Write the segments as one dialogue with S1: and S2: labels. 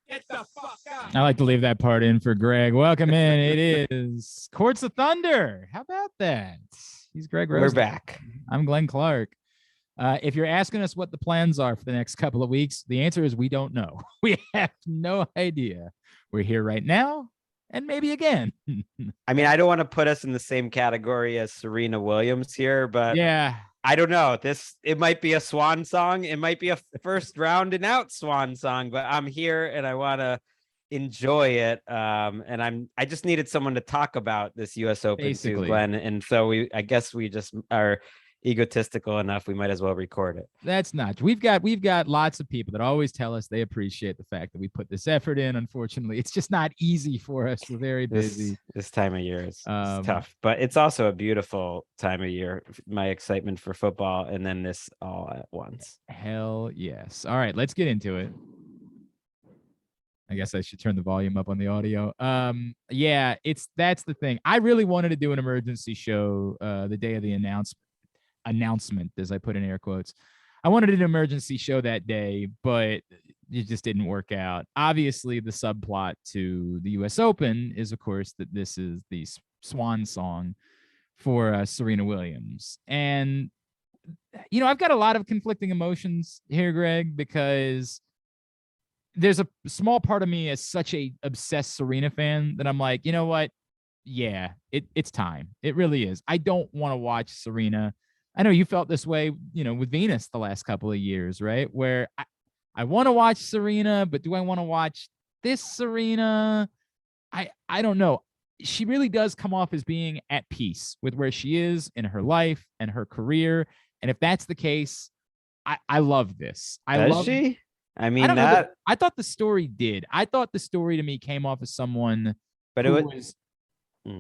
S1: Get the fuck out.
S2: I like to leave that part in for Greg. Welcome in. It is Courts of Thunder. How about that? He's Greg Rose.
S3: We're back.
S2: I'm Glenn Clark. If you're asking us what the plans are for the next couple of weeks, the answer is we don't know. We have no idea. We're here right now and maybe again.
S3: I mean, I don't want to put us in the same category as Serena Williams here, but
S2: yeah,
S3: I don't know. It might be a swan song. It might be a first round and out swan song, but I'm here and I want to enjoy it. And I just needed someone to talk about this US Open
S2: basically,
S3: too, Glenn. And so I guess we just are egotistical enough, we might as well record it.
S2: That's not. We've got lots of people that always tell us they appreciate the fact that we put this effort in. Unfortunately, it's just not easy for us. We're very busy.
S3: This time of year is tough, but it's also a beautiful time of year. My excitement for football and then this all at once.
S2: Hell yes. All right, let's get into it. I guess I should turn the volume up on the audio. Yeah, that's the thing. I really wanted to do an emergency show the day of the announcement, as I put in air quotes. I wanted an emergency show that day, but it just didn't work out. Obviously, the subplot to the US Open is, of course, that this is the swan song for Serena Williams. And, you know, I've got a lot of conflicting emotions here, Greg, because there's a small part of me as such a obsessed Serena fan that I'm like, you know what? Yeah, it's time. It really is. I don't want to watch Serena. I know you felt this way, you know, with Venus the last couple of years, right? Where I want to watch Serena, but do I want to watch this Serena? I don't know. She really does come off as being at peace with where she is in her life and her career. And if that's the case, I love this.
S3: Does she? I mean,
S2: I thought the story did. I thought the story to me came off as someone,
S3: but it was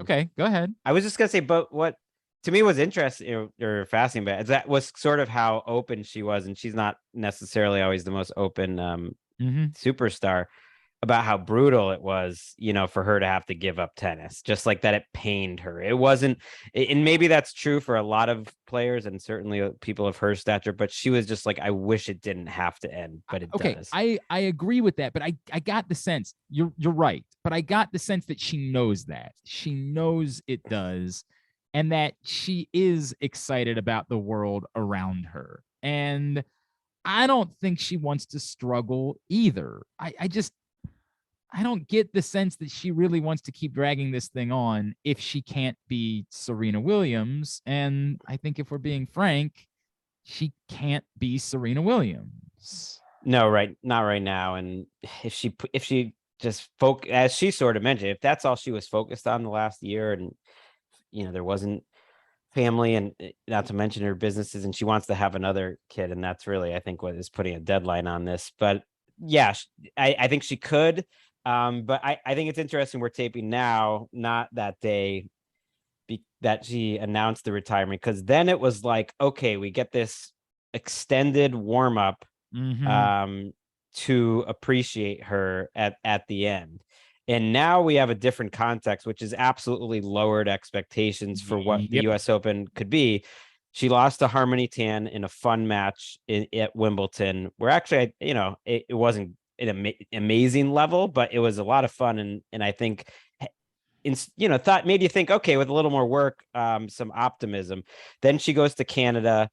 S2: okay. Go ahead.
S3: I was just gonna say, but what to me was interesting or fascinating, but that was sort of how open she was, and she's not necessarily always the most open superstar, about how brutal it was, you know, for her to have to give up tennis, just like that. It pained her. It wasn't, and maybe that's true for a lot of players and certainly people of her stature, but she was just like, I wish it didn't have to end, but it does.
S2: I agree with that, but I got the sense you're right, but I got the sense that she knows that. She knows it does. And that she is excited about the world around her. And I don't think she wants to struggle either. I don't get the sense that she really wants to keep dragging this thing on if she can't be Serena Williams. And I think if we're being frank, she can't be Serena Williams.
S3: No, right. Not right now. And if she just as she sort of mentioned, if that's all she was focused on the last year, and you know, there wasn't family and not to mention her businesses, and she wants to have another kid. And that's really, I think, what is putting a deadline on this. But yeah, I think she could. But I think it's interesting we're taping now, not that day that she announced the retirement, because then it was like, okay, we get this extended warm up to appreciate her at the end. And now we have a different context, which is absolutely lowered expectations for what the US Open could be. She lost to Harmony Tan in a fun match at Wimbledon, where actually, you know, it wasn't an amazing level, but it was a lot of fun. And I think, made you think, okay, with a little more work, some optimism. Then she goes to Canada.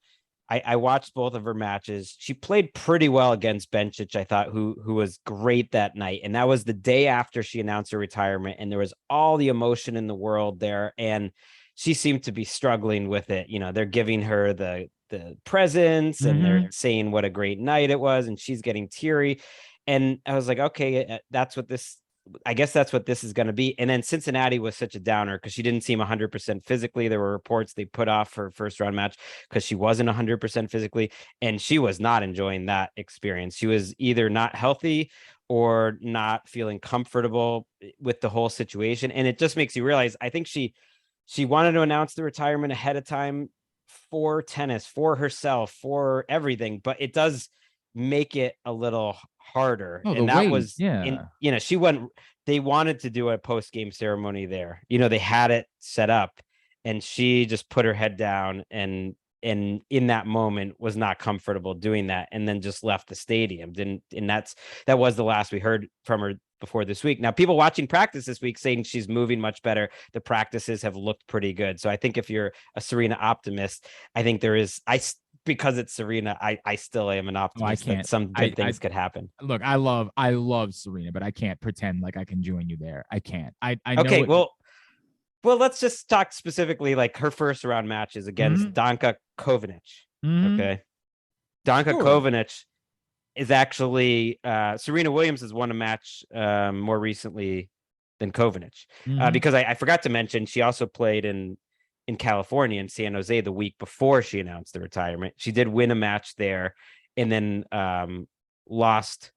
S3: I watched both of her matches. She played pretty well against Bencic, I thought, who was great that night. And that was the day after she announced her retirement. And there was all the emotion in the world there. And she seemed to be struggling with it. You know, they're giving her the presents and they're saying what a great night it was. And she's getting teary. And I was like, okay, I guess that's what this is going to be. And then Cincinnati was such a downer because she didn't seem 100% physically. There were reports they put off her first round match because she wasn't 100% physically, and she was not enjoying that experience. She was either not healthy or not feeling comfortable with the whole situation. And it just makes you realize, I think she wanted to announce the retirement ahead of time for tennis, for herself, for everything, but it does make it a little harder.
S2: Oh,
S3: And
S2: the
S3: that
S2: weight,
S3: was
S2: yeah.
S3: they wanted to do a post-game ceremony there. They had it set up, and she just put her head down and in that moment was not comfortable doing that, and then just left the stadium. And that was the last we heard from her before this week. Now, people watching practice this week saying she's moving much better. The practices have looked pretty good. So I think if you're a Serena optimist, I think because it's Serena, I still am an optimist that some good things could happen.
S2: Look, I love Serena, but I can't pretend like I can join you there. I can't. I know.
S3: Okay, well, let's just talk specifically like her first round matches against Danka Kovinic. Okay. Danka Kovinic is actually Serena Williams has won a match more recently than Kovinic. Because I forgot to mention she also played in California, in San Jose, the week before she announced the retirement. She did win a match there and then lost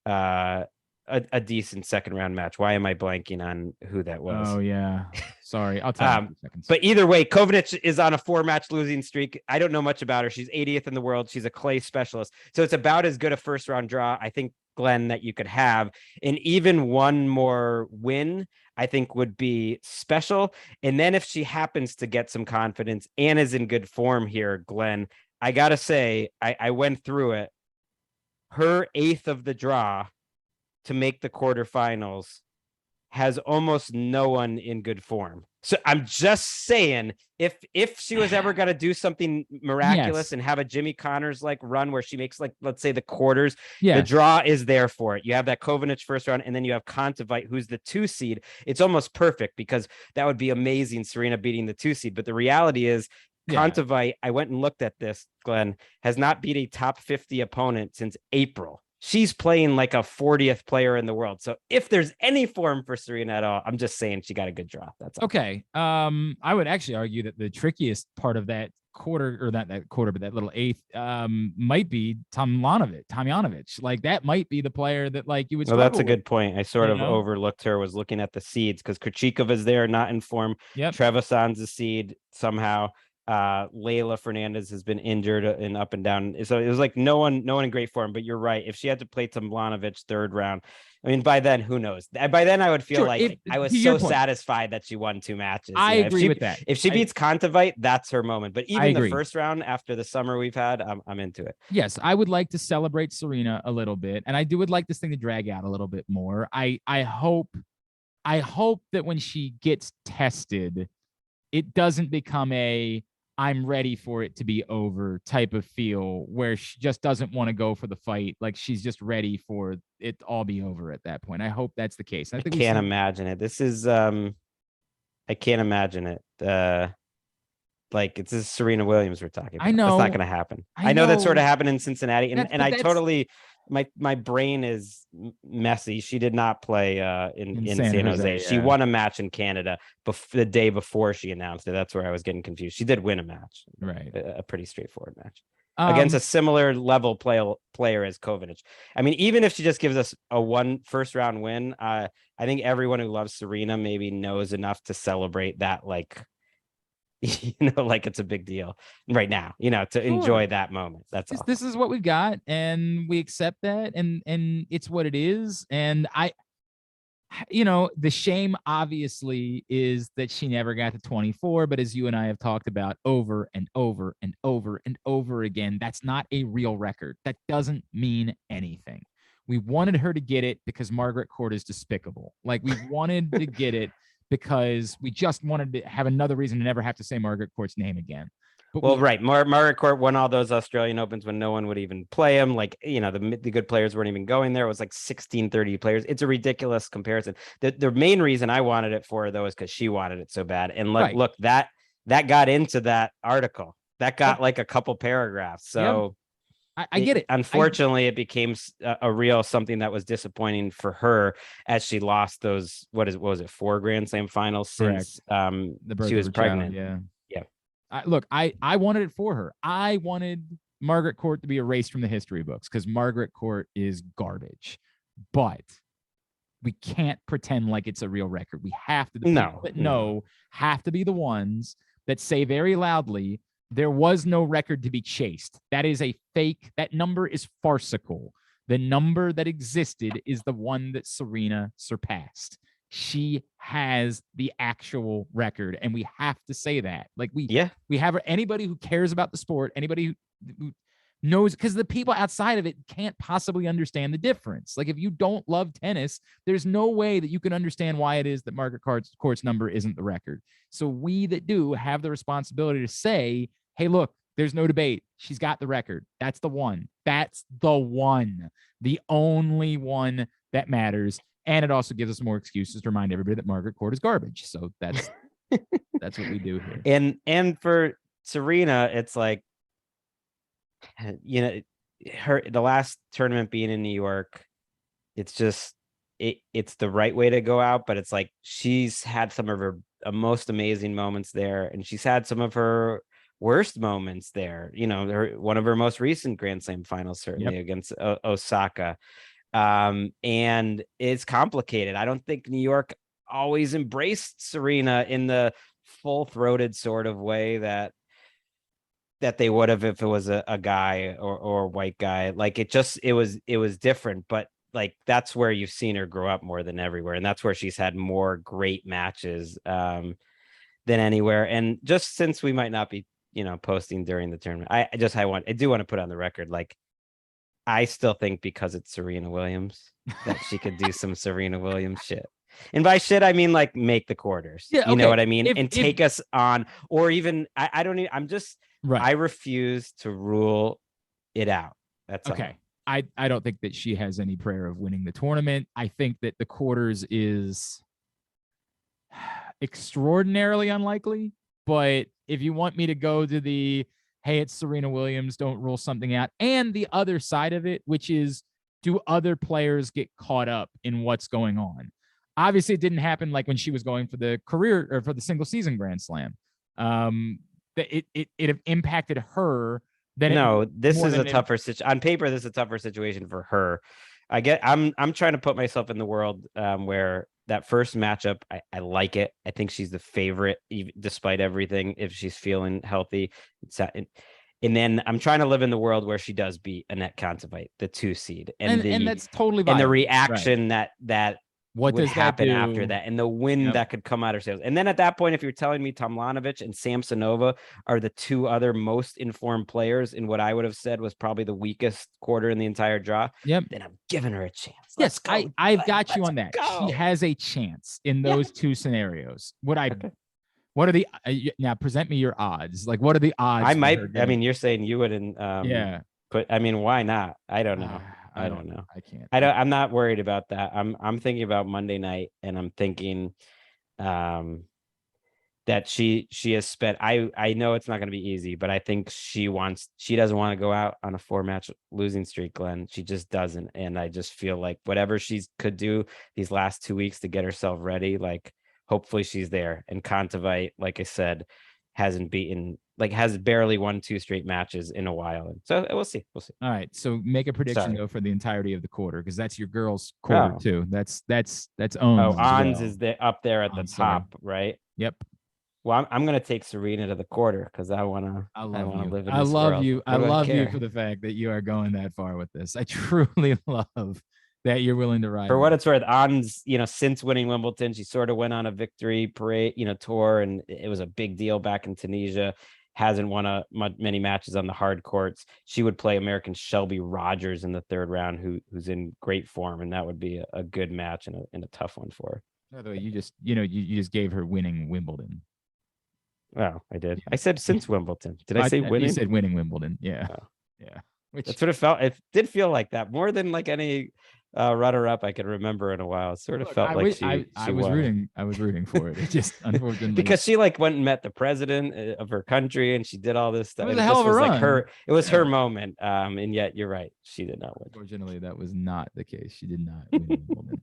S3: a decent second round match. Why am I blanking on who that was?
S2: Oh yeah, sorry. I'll tell you in seconds.
S3: But either way, Kovinic is on a 4-match losing streak. I don't know much about her. She's 80th in the world. She's a clay specialist, so it's about as good a first round draw, I think, Glenn, that you could have. And even one more win, I think, would be special. And then if she happens to get some confidence and is in good form here, Glenn, I gotta say, I went through it. Her 8th of the draw to make the quarterfinals has almost no one in good form. So I'm just saying, if she was ever going to do something miraculous and have a Jimmy Connors like run where she makes, like, let's say the quarters, the draw is there for it. You have that Kovinic first round, and then you have Kontaveit, who's the 2 seed. It's almost perfect because that would be amazing, Serena beating the 2 seed. But the reality is, Kontaveit, I went and looked at this, Glenn, has not beat a top 50 opponent since April. She's playing like a 40th player in the world. So if there's any form for Serena at all, I'm just saying she got a good draw. That's all.
S2: Okay. I would actually argue that the trickiest part of that quarter, or that quarter, but that little 8th, might be Tomljanovic. Like, that might be the player that, like, you would.
S3: Well, that's a good point. I sort of overlooked her. Was looking at the seeds because Krejcikova's there, not in form. Trevisan's a seed somehow. Layla Fernandez has been injured and up and down, so it was like no one in great form. But you're right, if she had to play Tomljanovic third round, I mean, by then, who knows? By then I would feel like I was so satisfied that she won 2 matches.
S2: I agree with that.
S3: If she beats Kontaveit, that's her moment. But even the first round, after the summer we've had, I'm into it.
S2: Yes, I would like to celebrate Serena a little bit, and I would like this thing to drag out a little bit more. I hope that when she gets tested, it doesn't become a I'm ready for it to be over type of feel where she just doesn't want to go for the fight. Like, she's just ready for it to all be over at that point. I hope that's the case.
S3: I can't imagine it. This is I can't imagine it. Like, it's this Serena Williams we're talking about.
S2: I know.
S3: That's not going to happen. I know that sort of happened in Cincinnati. And I totally, my brain is messy. She did not play in San Jose. She won a match in Canada the day before she announced it. That's where I was getting confused. She did win a match.
S2: Right.
S3: A pretty straightforward match. Against a similar level player as Kovinic. I mean, even if she just gives us a first round win, I think everyone who loves Serena maybe knows enough to celebrate that, like, like it's a big deal right now, to enjoy that moment. That's all.
S2: This is what we've got, and we accept that, and it's what it is. And the shame obviously is that she never got to 24, but as you and I have talked about over and over and over and over again, that's not a real record. That doesn't mean anything. We wanted her to get it because Margaret Court is despicable. Like, we wanted to get it because we just wanted to have another reason to never have to say Margaret Court's name again.
S3: But right. Margaret Court won all those Australian Opens when no one would even play them. Like, the good players weren't even going there. It was like 16-30 players. It's a ridiculous comparison. The main reason I wanted it for her, though, is because she wanted it so bad. And look, that got into that article. That got like a couple paragraphs. So
S2: I get it.
S3: Unfortunately, it became a real something that was disappointing for her as she lost those, what was it, 4 Grand Slam finals since she was pregnant.
S2: Yeah. I wanted it for her. I wanted Margaret Court to be erased from the history books because Margaret Court is garbage. But we can't pretend like it's a real record. We have to. Have to be the ones that say very loudly There was no record to be chased. That is a fake. That number is farcical. The number that existed is the one that Serena surpassed. She has the actual record, and we have to say that. Like we have anybody who cares about the sport, anybody who knows, because the people outside of it can't possibly understand the difference. Like if you don't love tennis, there's no way that you can understand why it is that Margaret Court's number isn't the record. So we that do have the responsibility to say, hey, look, there's no debate. She's got the record. That's the one. That's the one. The only one that matters. And it also gives us more excuses to remind everybody that Margaret Court is garbage. So that's that's what we do here.
S3: And for Serena, it's like, you know, the last tournament being in New York, it's just it's the right way to go out, but it's like she's had some of her most amazing moments there, and she's had some of her worst moments there. You know, one of her most recent Grand Slam finals, certainly against Osaka. And it's complicated. I don't think New York always embraced Serena in the full-throated sort of way that they would have if it was a guy or a white guy. Like it was different, but like that's where you've seen her grow up more than everywhere, and that's where she's had more great matches than anywhere. And just since we might not be, you know, posting during the tournament, I do want to put on the record, like, I still think because it's Serena Williams that she could do some Serena Williams shit. And by shit, I mean like make the quarters. Yeah, okay. You know what I mean? Take us on, or even I don't even, I'm just right. I refuse to rule it out. That's okay.
S2: All. I don't think that she has any prayer of winning the tournament. I think that the quarters is extraordinarily unlikely. But if you want me to go to the, hey, it's Serena Williams, don't rule something out, and the other side of it, which is, do other players get caught up in what's going on? Obviously, it didn't happen like when she was going for the career or for the single season Grand Slam. It impacted her.
S3: This is a tougher situation. On paper, this is a tougher situation for her. I'm trying to put myself in the world where that first matchup, I like it. I think she's the favorite, despite everything, if she's feeling healthy. And then I'm trying to live in the world where she does beat Annette Kontaveit, the 2 seed, and that's totally viable. And the reaction that what would happen after that, and the wind that could come out of sails. And then at that point, if you're telling me Tomljanovic and Samsonova are the 2 other most informed players in what I would have said was probably the weakest quarter in the entire draw, then I'm giving her a chance.
S2: Yes, I've got you on that. Go. She has a chance in those 2 scenarios. What are the now? Present me your odds. Like, what are the odds?
S3: I might. I mean, you're saying you wouldn't. But I mean, why not? I don't know. I don't know. I can't. I'm not worried about that. I'm thinking about Monday night, and I'm thinking that she has spent. I know it's not going to be easy, but I think she doesn't want to go out on a 4-match losing streak, Glenn. She just doesn't, and I just feel like whatever she could do these last 2 weeks to get herself ready, like hopefully she's there. And Kontaveit, like I said, has barely won 2 straight matches in a while. And so we'll see.
S2: All right. So make a prediction though for the entirety of the quarter, because that's your girls' quarter too. That's Ons.
S3: Ons is up there at the top, right?
S2: Yep.
S3: Well, I'm gonna take Serena to the quarter because I wanna live in this world.
S2: I love you for the fact that you are going that far with this. I truly love that you're willing to ride.
S3: For what it's worth, Ons, since winning Wimbledon, she sort of went on a victory parade, tour, and it was a big deal back in Tunisia. Hasn't won many matches on the hard courts. She would play American Shelby Rogers in the 3rd round, who's in great form, and that would be a good match and a tough one for her.
S2: By the way, you just gave her winning Wimbledon.
S3: Oh, I did. I said since Wimbledon. Did I say winning?
S2: You said winning Wimbledon. Yeah.
S3: Oh. Yeah. That's what it felt. It did feel like that more than like any runner-up I could remember in a while. It sort of felt like
S2: I was rooting. I was rooting for it. It just unfortunately
S3: because she went and met the president of her country and she did all this stuff.
S2: It was a hell of a run.
S3: It was her moment. And yet you're right. She did not win.
S2: Unfortunately, that was not the case. She did not win Wimbledon.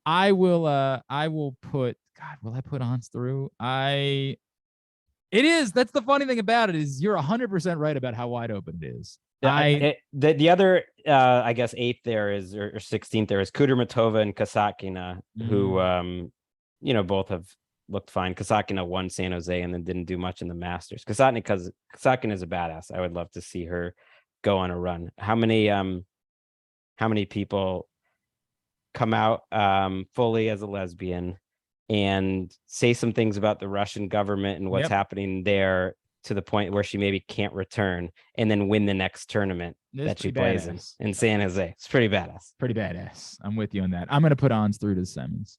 S2: I will put. God, will I put Ons through? It is. That's the funny thing about it is you're 100% right about how wide open it is.
S3: The other, I guess, 8th there is, or 16th there is Kudermetova and Kasatkina, who, both have looked fine. Kasatkina won San Jose and then didn't do much in the Masters. Kasatkina is a badass. I would love to see her go on a run. How many people come out fully as a lesbian and say some things about the Russian government and what's happening there, to the point where she maybe can't return, and then win the next tournament that she plays in San Jose? It's pretty badass.
S2: Pretty badass. I'm with you on that. I'm going to put Ons through to the semis.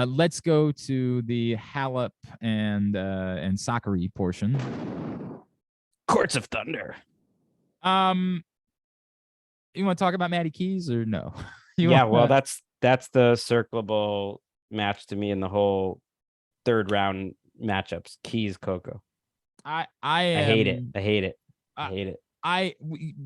S2: Let's go to the Halep and Sakari portion.
S3: Courts of Thunder.
S2: You want to talk about Maddie Keys or no?
S3: Well, that's the circleable match to me in the whole third round matchups. Keys, Coco. I hate it. I hate it.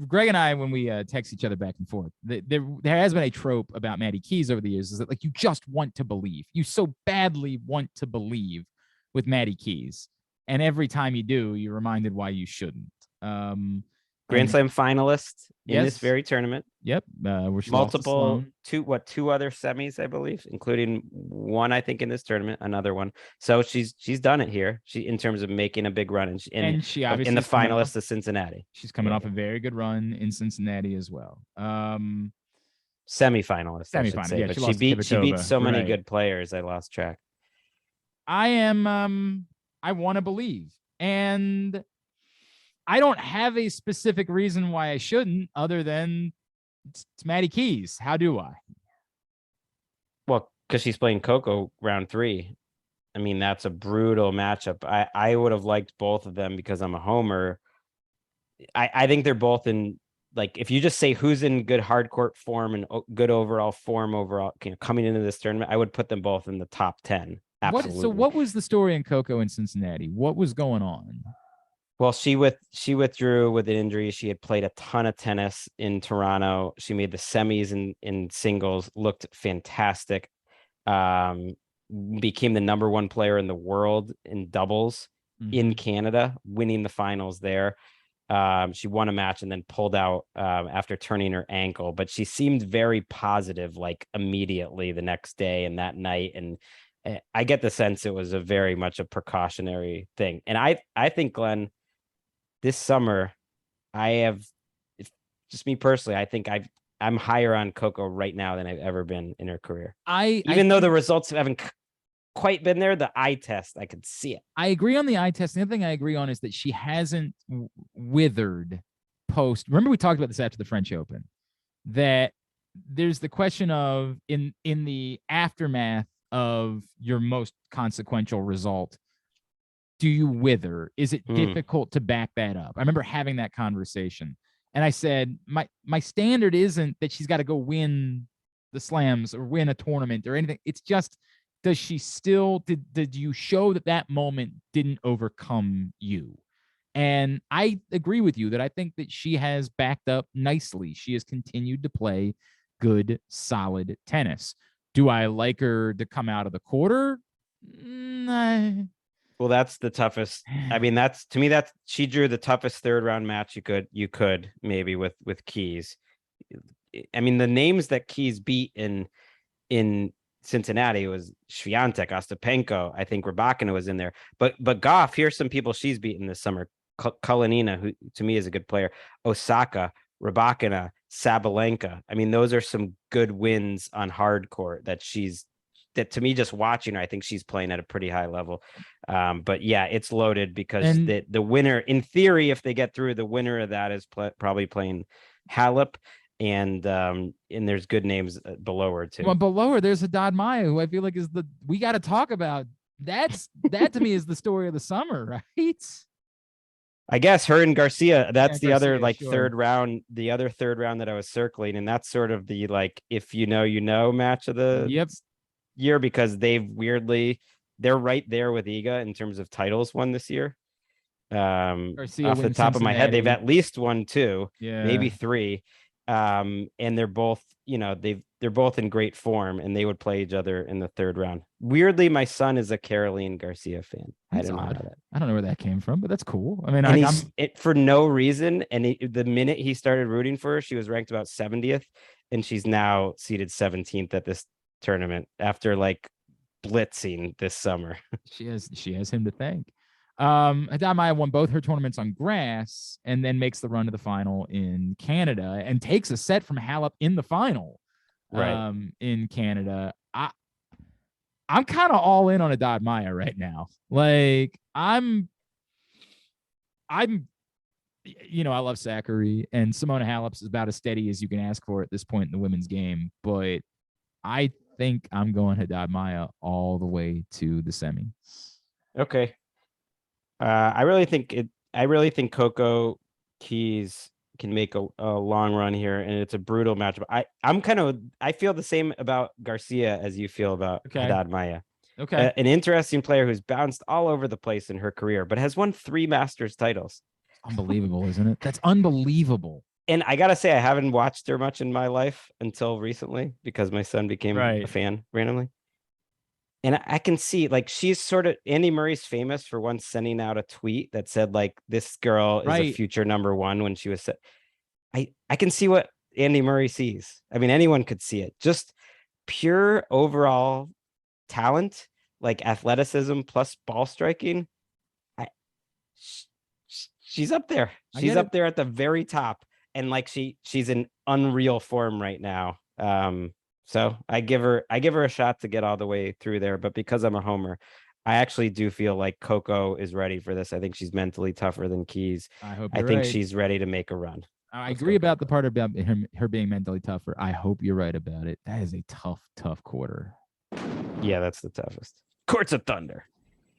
S2: Greg and I, when we text each other back and forth, there has been a trope about Maddie Keys over the years, is that like you just want to believe. You so badly want to believe with Maddie Keys, and every time you do, you're reminded why you shouldn't.
S3: Grand Slam finalist in this very tournament.
S2: Yep.
S3: Multiple two other semis, I believe, including one, I think, in this tournament, another one. So she's done it here. She, in terms of making a big run, and she obviously in the finalists of Cincinnati.
S2: She's coming off a very good run in Cincinnati as well.
S3: Semi-finalist, I should say.
S2: Yeah,
S3: but she beat so many good players, I lost track.
S2: I want to believe, and I don't have a specific reason why I shouldn't, other than it's Maddie Keys. How do I?
S3: Well, because she's playing Coco round 3. I mean, that's a brutal matchup. I would have liked both of them because I'm a homer. I think they're both in, like, if you just say who's in good hard court form and good overall form coming into this tournament, I would put them both in the top 10. Absolutely.
S2: So what was the story in Coco in Cincinnati? What was going on?
S3: Well, she withdrew with an injury. She had played a ton of tennis in Toronto. She made the semis in singles, looked fantastic. Became the number 1 player in the world in doubles in Canada, winning the finals there. She won a match and then pulled out after turning her ankle, but she seemed very positive, like immediately the next day and that night. And I get the sense it was very much a precautionary thing. And I think, Glenn, this summer, just me personally, I think I'm higher on Coco right now than I've ever been in her career. Even though the results haven't quite been there, the eye test, I could see it.
S2: I agree on the eye test. The other thing I agree on is that she hasn't withered post. Remember, we talked about this after the French Open, that there's the question of in the aftermath of your most consequential result, do you wither? Is it difficult to back that up? I remember having that conversation, and I said, my standard isn't that she's got to go win the slams or win a tournament or anything. It's just, does she still, did you show that moment didn't overcome you? And I agree with you that I think that she has backed up nicely. She has continued to play good, solid tennis. Do I like her to come out of the quarter?
S3: Well, that's the toughest. I mean, to me, she drew the toughest third round match you could maybe with Keys. I mean, the names that Keys beat in Cincinnati was Swiatek, Ostapenko. I think Rybakina was in there. But Goff, here's some people she's beaten this summer. Kulinina, who to me is a good player. Osaka, Rybakina, Sabalenka. I mean, those are some good wins on hard court that to me, just watching her, I think she's playing at a pretty high level. But yeah, it's loaded because the winner, in theory, if they get through, the winner of that is probably playing Halep, and there's good names below her too.
S2: Well, below her, there's Haddad Maya, who I feel like we got to talk about. That to me is the story of the summer, right?
S3: I guess her and Garcia, that's the other
S2: sure.
S3: third round, the other third round that I was circling. And that's sort of the, like, if you know match of the year, because they're right there with Iga in terms of titles won this year.
S2: Garcia
S3: off the top of my head, they've at least won 2, maybe 3. And they're both, they're both in great form, and they would play each other in the third round. Weirdly, my son is a Caroline Garcia fan.
S2: That's odd. I don't know where that came from, but that's cool. I mean,
S3: it for no reason. And the minute he started rooting for her, she was ranked about 70th, and she's now seeded 17th at this tournament after like blitzing this summer.
S2: She has him to thank. Haddad Maia won both her tournaments on grass and then makes the run to the final in Canada and takes a set from Halep in the final.
S3: Right.
S2: In Canada. I'm kind of all in on Haddad Maia right now. Like I'm I love Zachary, and Simona Halep is about as steady as you can ask for at this point in the women's game, but I think I'm going Haddad Maia all the way to the semi.
S3: Okay. I really think Coco Keys can make a long run here, and it's a brutal matchup. I feel the same about Garcia as you feel about Haddad Maia.
S2: Okay.
S3: An interesting player who's bounced all over the place in her career, but has won 3 Masters titles.
S2: Unbelievable, isn't it? That's unbelievable.
S3: And I gotta say, I haven't watched her much in my life until recently because my son became a fan randomly. And I can see, like, she's sort of, Andy Murray's famous for once sending out a tweet that said, like, this girl is a future number 1 when she was set. I can see what Andy Murray sees. I mean, anyone could see it. Just pure overall talent, like athleticism plus ball striking. She's up there. She's up there at the very top. And like she's in unreal form right now. So I give her a shot to get all the way through there. But because I'm a homer, I actually do feel like Coco is ready for this. I think she's mentally tougher than Keys. I think she's ready to make a run.
S2: I agree about the part about her being mentally tougher. I hope you're right about it. That is a tough quarter.
S3: Yeah, that's the toughest. Courts of Thunder.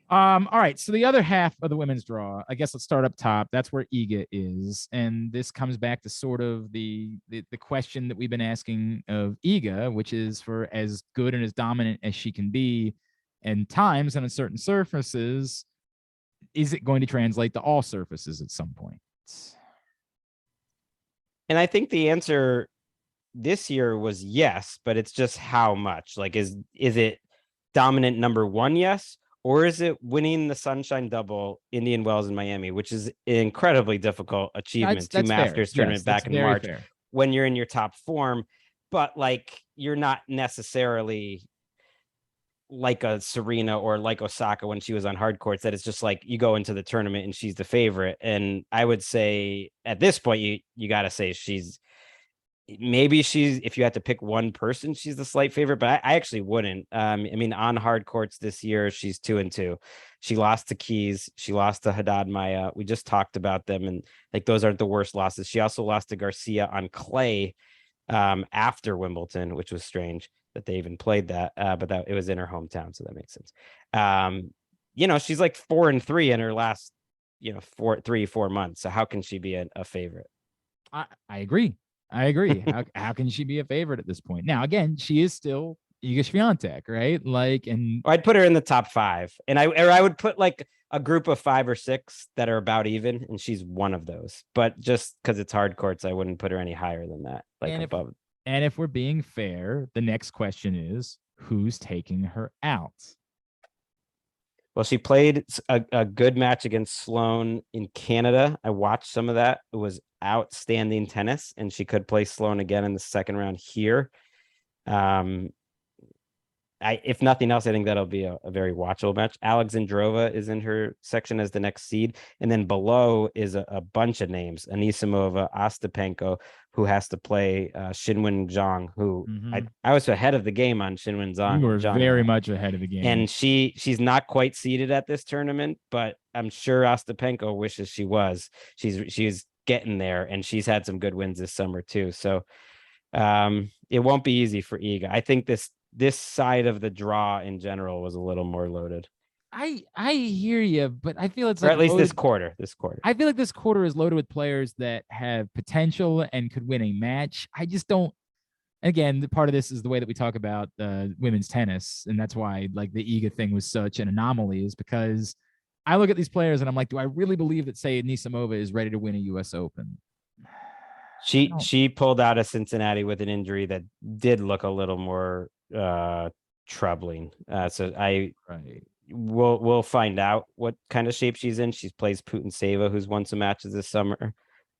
S2: All right. So the other half of the women's draw, I guess let's start up top. That's where Iga is. And this comes back to sort of the question that we've been asking of Iga, which is, for as good and as dominant as she can be and times and on certain surfaces, is it going to translate to all surfaces at some point?
S3: And I think the answer this year was yes, but it's just how much. Like, is it dominant number 1? Yes. Or is it winning the Sunshine Double, Indian Wells and Miami, which is an incredibly difficult achievement to Masters tournament back in March when you're in your top form, but like you're not necessarily like a Serena or like Osaka when she was on hard courts, that it's just like you go into the tournament and she's the favorite. And I would say at this point, you got to say if you had to pick one person, she's the slight favorite, but I actually wouldn't. I mean, on hard courts this year, she's 2-2. She lost to Keys. She lost to Haddad Maia. We just talked about them, and like those aren't the worst losses. She also lost to Garcia on clay after Wimbledon, which was strange that they even played that, but that it was in her hometown, so that makes sense. She's like 4-3 in her last 4 months. So how can she be a favorite?
S2: I agree. How can she be a favorite at this point? Now, again, she is still Iga Swiatek, right? Like, and
S3: I'd put her in the top 5, and I would put like a group of 5 or 6 that are about even, and she's one of those. But just because it's hard courts, I wouldn't put her any higher than that, like above.
S2: And if we're being fair, the next question is, who's taking her out?
S3: Well, she played a good match against Sloane in Canada. I watched some of that. It was outstanding tennis, and she could play Sloane again in the second round here. If nothing else, I think that'll be a very watchable match. Alexandrova is in her section as the next seed. And then below is a bunch of names. Anisimova, Ostapenko, who has to play Xinwen Zhang, who I was ahead of the game on Xinwen Zhang.
S2: You were very much ahead of the game.
S3: And she's not quite seeded at this tournament, but I'm sure Ostapenko wishes she was. She's getting there, and she's had some good wins this summer too. So it won't be easy for Iga. I think this side of the draw in general was a little more loaded.
S2: I hear you, but I feel it's
S3: or
S2: like
S3: at least
S2: loaded,
S3: this quarter.
S2: I feel like this quarter is loaded with players that have potential and could win a match. I just don't. Again, the part of this is the way that we talk about women's tennis, and that's why like the Iga thing was such an anomaly, is because I look at these players and I'm like, do I really believe that, say, Anisimova is ready to win a U.S. Open?
S3: She pulled out of Cincinnati with an injury that did look a little more troubling. We'll find out what kind of shape she's in. She plays Putintseva, who's won some matches this summer.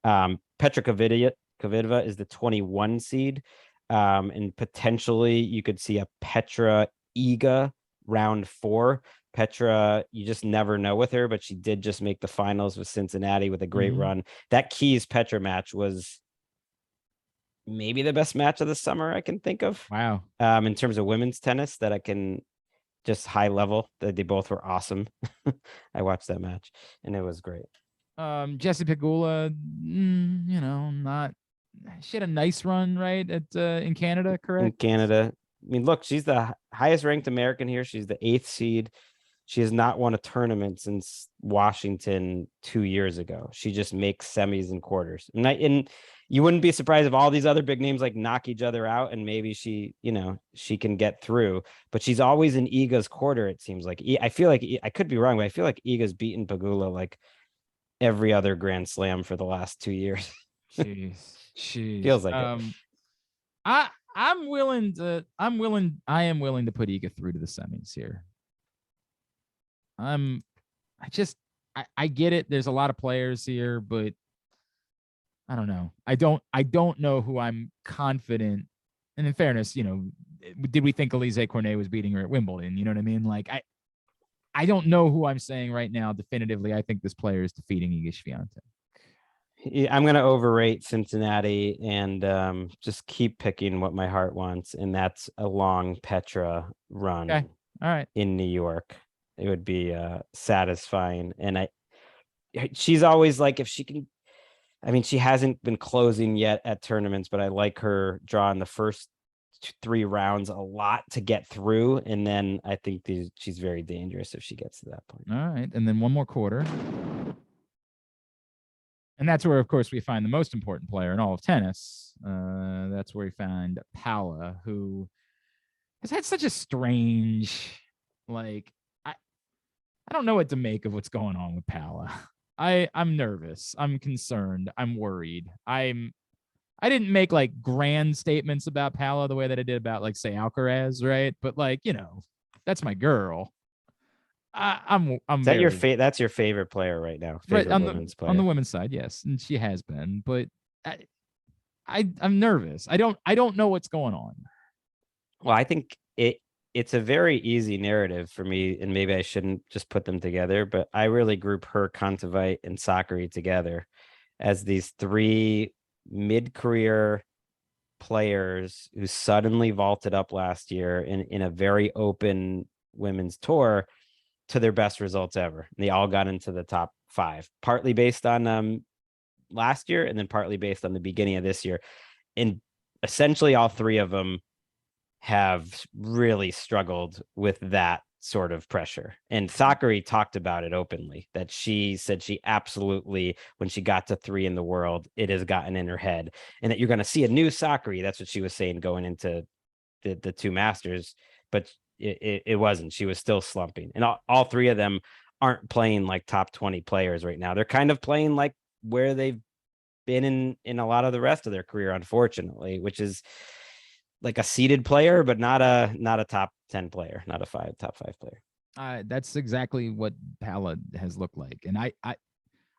S3: Petra Kvitova is the 21 seed, and potentially you could see a Petra Iga round 4. Petra, you just never know with her, but she did just make the finals with Cincinnati with a great run. That Keys Petra match was maybe the best match of the summer I can think of.
S2: Wow.
S3: In terms of women's tennis that I can just high level, that they both were awesome. I watched that match and it was great.
S2: Jessie Pegula, not, she had a nice run, right? At in Canada, correct?
S3: In Canada. I mean, look, she's the highest ranked American here. She's the 8th seed. She has not won a tournament since Washington 2 years ago. She just makes semis and quarters. And you wouldn't be surprised if all these other big names like knock each other out and maybe she can get through. But she's always in Iga's quarter, it seems like. I feel like, I could be wrong, but I feel like Iga's beaten Pegula like every other Grand Slam for the last 2 years.
S2: Jeez.
S3: Feels like it.
S2: I am willing to put Iga through to the semis here. I get it. There's a lot of players here, but I don't know. I don't know who I'm confident. And in fairness, did we think Alizé Cornet was beating her at Wimbledon? You know what I mean? Like I don't know who I'm saying right now definitively. I think this player is defeating Iga Swiatek.
S3: I'm going to overrate Cincinnati and just keep picking what my heart wants, and that's a long Petra run.
S2: Okay. All right.
S3: In New York. It would be satisfying. And she's always like, if she can, I mean, she hasn't been closing yet at tournaments, but I like her drawing the first 3 rounds a lot to get through. And then I think she's very dangerous if she gets to that point.
S2: All right. And then one more quarter. And that's where, of course, we find the most important player in all of tennis. That's where we find Paula, who has had such a strange, like, I don't know what to make of what's going on with Paula. I'm nervous. I'm concerned. I'm worried. I didn't make like grand statements about Paula the way that I did about, like, say, Alcaraz, right? But like, that's my girl. I'm
S3: that's your favorite player right now,
S2: right, on the women's side, yes, and she has been, but I'm nervous. I don't know what's going on.
S3: Well, I think it's a very easy narrative for me, and maybe I shouldn't just put them together, but I really group her, Kontaveit, and Sakkari together as these 3 mid-career players who suddenly vaulted up last year in a very open women's tour to their best results ever. And they all got into the top 5, partly based on last year and then partly based on the beginning of this year. And essentially all 3 of them have really struggled with that sort of pressure. And Sakkari talked about it openly, that she said she absolutely, when she got to 3 in the world, it has gotten in her head, and that you're going to see a new Sakkari. That's what she was saying going into the 2 Masters, but it wasn't. She was still slumping. And all 3 of them aren't playing like top 20 players right now. They're kind of playing like where they've been in a lot of the rest of their career, unfortunately, which is like a seeded player, but not a top 10 player, not a top 5 player.
S2: That's exactly what Paula has looked like. And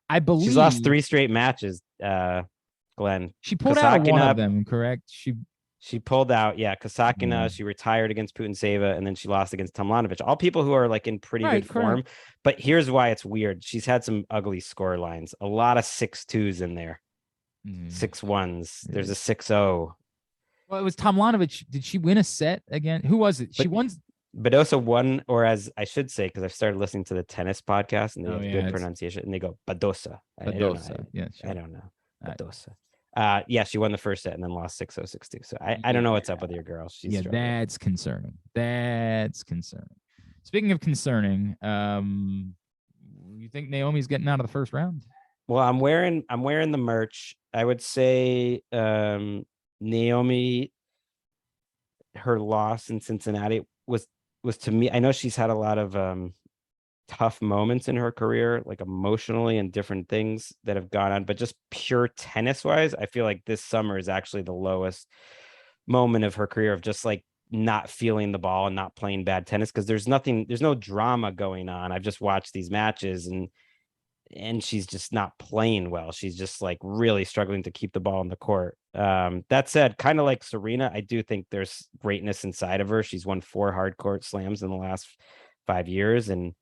S2: I believe
S3: she's lost 3 straight matches. Glenn,
S2: she pulled out of one of them, correct?
S3: She pulled out, yeah. Kasatkina, she retired against Putintseva, and then she lost against Tomljanovic. All people who are like in pretty good form. But here's why it's weird. She's had some ugly score lines. A lot of 6-2s in there. 6-1s. There's a 6-0.
S2: Well, it was Tomljanovic. Did she win a set again? Who was it? She won.
S3: Badosa won, or as I should say, because I've started listening to the tennis podcast and they have good pronunciation, and they go Badosa.
S2: Badosa.
S3: I don't know. Badosa. Yeah, she won the first set and then lost 6-0, 6-2. So I don't know what's up with your girl. She's struggling.
S2: That's concerning. That's concerning. Speaking of concerning, you think Naomi's getting out of the first round?
S3: Well, I'm wearing the merch. I would say Naomi, her loss in Cincinnati was to me. I know she's had a lot of tough moments in her career, like emotionally and different things that have gone on, but just pure tennis wise, I feel like this summer is actually the lowest moment of her career, of just like not feeling the ball and not playing bad tennis, because there's no drama going on. I've just watched these matches and and she's just not playing well. She's just like really struggling to keep the ball in the court. That said, kind of like Serena, I do think there's greatness inside of her. She's won 4 hard court slams in the last 5 years, and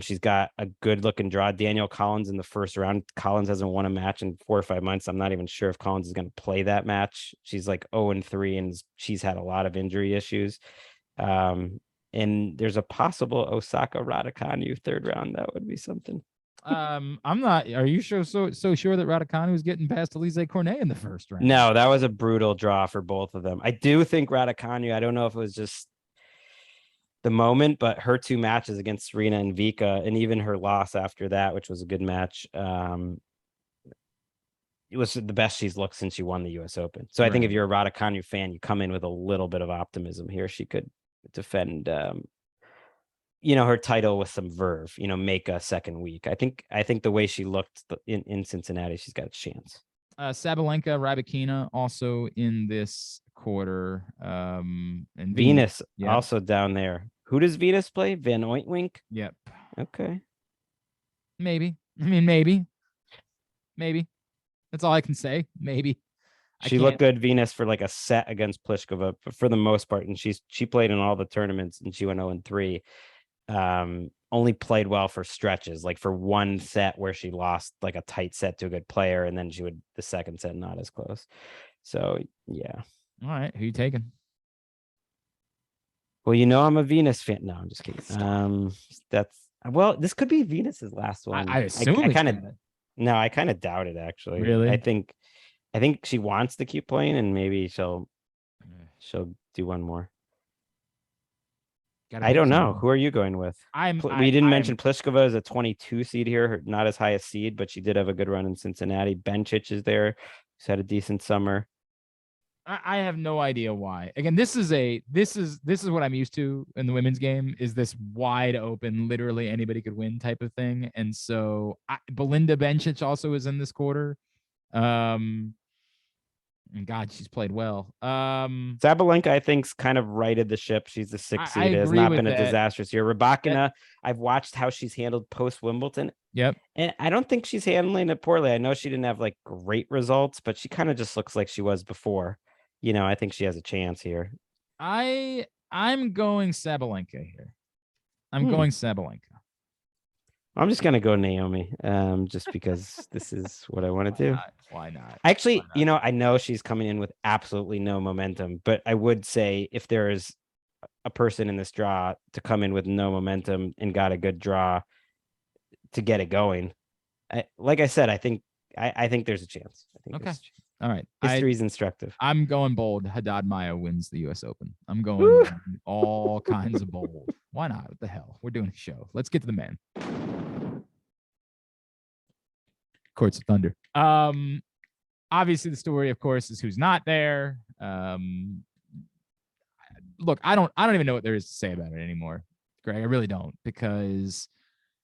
S3: she's got a good looking draw. Danielle Collins in the first round. Collins hasn't won a match in 4 or 5 months. I'm not even sure if Collins is going to play that match. She's like 0-3, and she's had a lot of injury issues. And there's a possible Osaka Raducanu 3rd round. That would be something.
S2: I'm not. Are you sure? So sure that Raducanu was getting past Elise Cornet in the first round?
S3: No, that was a brutal draw for both of them. I do think Raducanu. I don't know if it was just the moment, but her 2 matches against Serena and Vika, and even her loss after that, which was a good match. It was the best she's looked since she won the U.S. Open. So I think if you're a Raducanu fan, you come in with a little bit of optimism here. She could defend, her title with some verve. Make a second week. I think the way she looked in Cincinnati, she's got a chance.
S2: Sabalenka, Rybakina also in this quarter. And
S3: Venus also down there. Who does Venus play? Van Oitwink?
S2: Yep.
S3: Okay.
S2: Maybe. I mean, maybe. That's all I can say. Maybe.
S3: She looked good, Venus, for like a set against Pliskova, but for the most part, and she played in all the tournaments, and she went 0-3. Only played well for stretches, like for one set where she lost like a tight set to a good player, and then she would the second set not as close. So yeah.
S2: All right, who you taking?
S3: Well, I'm a Venus fan. No, I'm just kidding. This could be Venus's last one.
S2: I assume
S3: I kind of doubt it, actually.
S2: Really?
S3: I think she wants to keep playing, and maybe she'll do one more. I don't know. Who are you going with? We didn't mention Pliskova as a 22 seed here, not as high a seed, but she did have a good run in Cincinnati. Bencic is there. He's had a decent summer.
S2: I have no idea why. Again, this is what I'm used to in the women's game, is this wide open, literally anybody could win type of thing. And so Belinda Bencic also is in this quarter. And God, she's played well.
S3: Sabalenka, I think, kind of righted the ship. She's the 6th seed. It has not been a disastrous year. Rybakina, I've watched how she's handled post Wimbledon.
S2: Yep.
S3: And I don't think she's handling it poorly. I know she didn't have like great results, but she kind of just looks like she was before. I think she has a chance here.
S2: I'm going Sabalenka here. I'm going Sabalenka.
S3: I'm just gonna go Naomi, just because this is what I want to do.
S2: Why not?
S3: Actually, I know she's coming in with absolutely no momentum, but I would say if there is a person in this draw to come in with no momentum and got a good draw to get it going, like I said, I think there's a chance.
S2: Okay. All right.
S3: History's instructive.
S2: I'm going bold. Haddad Maia wins the U.S. Open. I'm going all kinds of bold. Why not? What the hell? We're doing a show. Let's get to the men. Courts of Thunder. Obviously the story, of course, is who's not there. Look, I don't even know what there is to say about it anymore, Greg. I really don't, because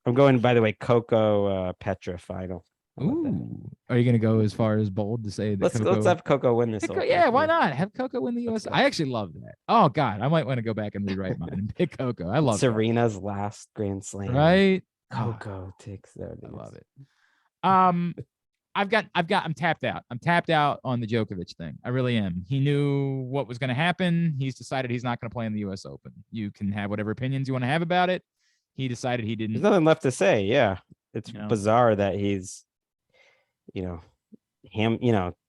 S3: I'm going, by the way, Coco Petra final.
S2: Ooh, are you going to go as far as bold to say that?
S3: Let's have Coco win this.
S2: Yeah, why not have Coco win the U.S.? I actually love that. Oh God, I might want to go back and rewrite mine and pick Coco. I love
S3: Serena's last Grand Slam.
S2: Right?
S3: Coco takes that.
S2: I love it. I'm tapped out. I'm tapped out on the Djokovic thing. I really am. He knew what was going to happen. He's decided he's not going to play in the U.S. Open. You can have whatever opinions you want to have about it. He decided he didn't.
S3: There's nothing left to say. Yeah, it's bizarre that he's,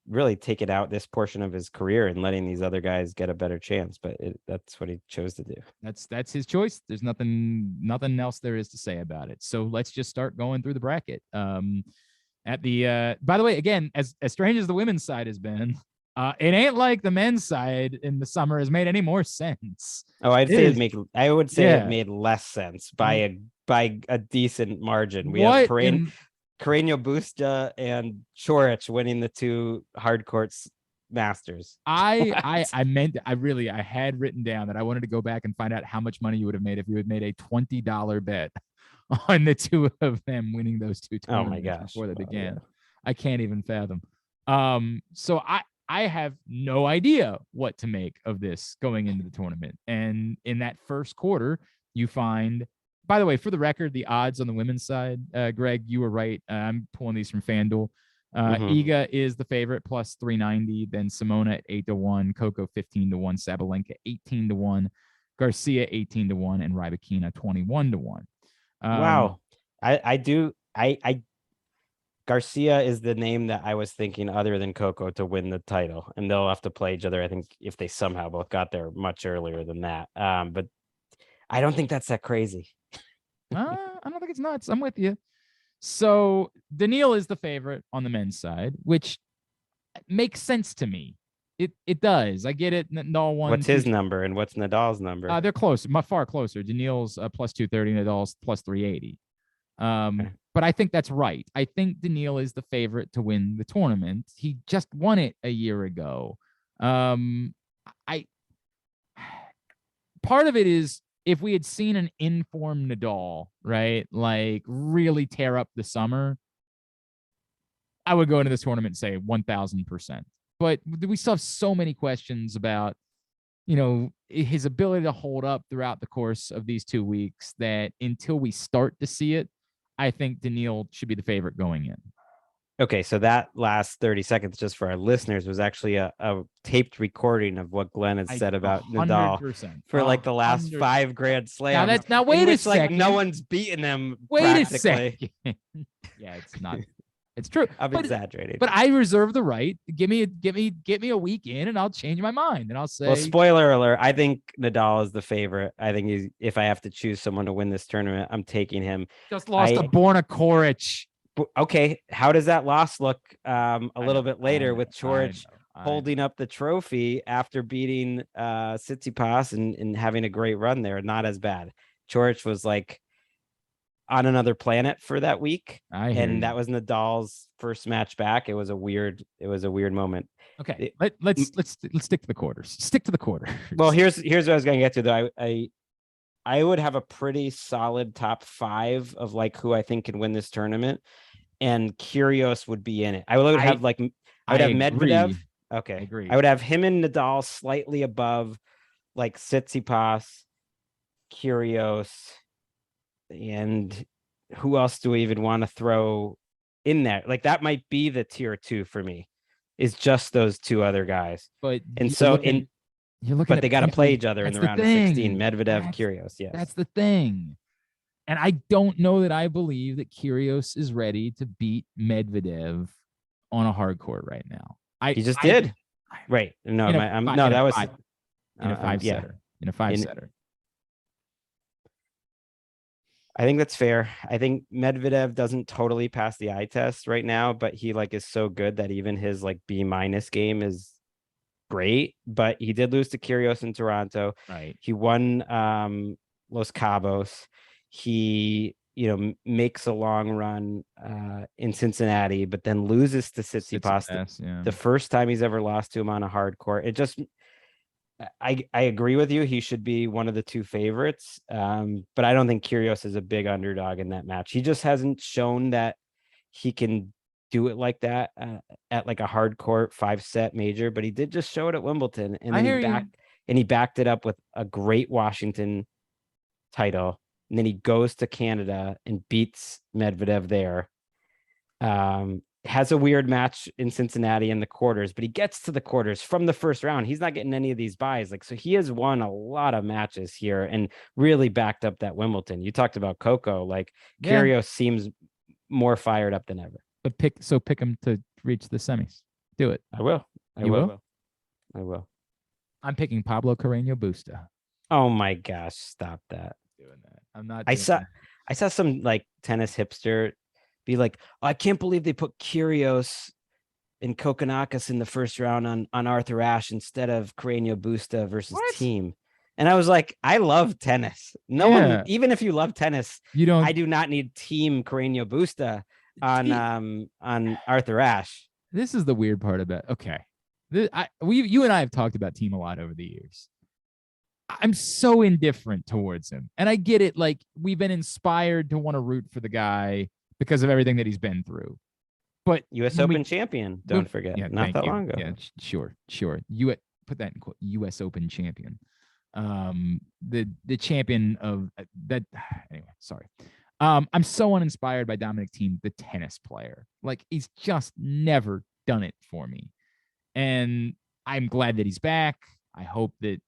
S3: really taking out this portion of his career and letting these other guys get a better chance. But that's what he chose to do.
S2: That's his choice. There's nothing else there is to say about it. So let's just start going through the bracket. At the by the way, again, as strange as the women's side has been, it ain't like the men's side in the summer has made any more sense.
S3: Oh, I would say it made less sense by a decent margin. We have Carreño Busta and Chorich winning the 2 hard courts Masters.
S2: I had written down that I wanted to go back and find out how much money you would have made if you had made a $20 bet on the 2 of them winning those 2 tournaments.
S3: Oh my gosh.
S2: Before they began. Yeah. I can't even fathom. So I have no idea what to make of this going into the tournament. And in that first quarter, you find, by the way, for the record, the odds on the women's side, Greg, you were right. I'm pulling these from FanDuel. Iga is the favorite, plus 390. Then Simona at 8-1, Coco 15-1, Sabalenka 18-1, Garcia 18-1, and Rybakina 21-1.
S3: Wow, I Garcia is the name that I was thinking other than Coco to win the title, and they'll have to play each other. I think if they somehow both got there much earlier than that. But I don't think that's that crazy.
S2: I don't think it's nuts. I'm with you. So Daniil is the favorite on the men's side, which makes sense to me. It does. I get it. Nadal won.
S3: What's his number and what's Nadal's number?
S2: They're close, far closer. Daniil's plus 230, Nadal's plus 380.
S3: Okay.
S2: But I think that's right. I think Daniil is the favorite to win the tournament. He just won it a year ago. Part of it is if we had seen an informed Nadal, right, like really tear up the summer, I would go into this tournament and say 1,000%. But we still have so many questions about, his ability to hold up throughout the course of these 2 weeks that until we start to see it, I think Daniil should be the favorite going in.
S3: Okay, so that last 30 seconds, just for our listeners, was actually a taped recording of what Glenn had said about 100%, Nadal for like the last 5 Grand Slams.
S2: Now wait a second.
S3: Like no one's beaten them.
S2: Wait a second. Yeah, it's not. It's true.
S3: I'm exaggerating.
S2: But I reserve the right. Give me a week in, and I'll change my mind, and I'll say.
S3: Well, spoiler alert. I think Nadal is the favorite. I think if I have to choose someone to win this tournament, I'm taking him.
S2: Just lost to Borna Koric.
S3: Okay, how does that loss look a little bit later with George holding up the trophy after beating Tsitsipas and having a great run there? Not as bad. George was like on another planet for that week, and that was Nadal's first match back. It was a weird moment.
S2: Okay, let's stick to the quarters. Stick to the quarter.
S3: Well, here's what I was going to get to though. I would have a pretty solid top 5 of like who I think can win this tournament, and Kyrgios would be in it. I would have Medvedev. Okay, I agree. I would have him and Nadal slightly above, like Tsitsipas, Kyrgios, and who else do we even want to throw in there? Like that might be the tier 2 for me. Is just those 2 other guys. But they got to play each other in the round of 16. Medvedev, Kyrgios. Yes,
S2: that's the thing. And I don't know that I believe that Kyrgios is ready to beat Medvedev on a hard court right now.
S3: He just did. Right. No, that was
S2: in a 5-setter. In a 5-setter.
S3: I think that's fair. I think Medvedev doesn't totally pass the eye test right now, but he is so good that even his B- game is great. But he did lose to Kyrgios in Toronto.
S2: Right.
S3: He won Los Cabos. He makes a long run in Cincinnati, but then loses to Tsitsipas the first time he's ever lost to him on a hard court. It just I agree with you. He should be one of the 2 favorites. But I don't think Kyrgios is a big underdog in that match. He just hasn't shown that he can do it like that at like a hard court 5-set major, but he did just show it at Wimbledon, and then he backed it up with a great Washington title. And then he goes to Canada and beats Medvedev there. Has a weird match in Cincinnati in the quarters, but he gets to the quarters from the first round. He's not getting any of these buys. So he has won a lot of matches here and really backed up that Wimbledon. You talked about Coco. Kyrgios seems more fired up than ever.
S2: But pick him to reach the semis. Do it.
S3: I will. I will.
S2: I'm picking Pablo Carreño Busta.
S3: Oh my gosh! Stop that.
S2: Doing that. I'm not.
S3: I saw some tennis hipster be like, oh, I can't believe they put Kyrgios and Kokkinakis in the first round on Arthur Ashe instead of Carreño Busta versus Team. And I was like, I love tennis. No one, even if you love tennis, I do not need Team Carreño Busta on Arthur Ashe.
S2: This is the weird part about you and I have talked about Team a lot over the years. I'm so indifferent towards him, and I get it. We've been inspired to want to root for the guy because of everything that he's been through. But
S3: U.S. Open champion, don't forget, not that long ago.
S2: Yeah, sure. You put that in quote, U.S. Open champion. the champion of that. Anyway, sorry. I'm so uninspired by Dominic Thiem, the tennis player. Like, he's just never done it for me. And I'm glad that he's back. I hope that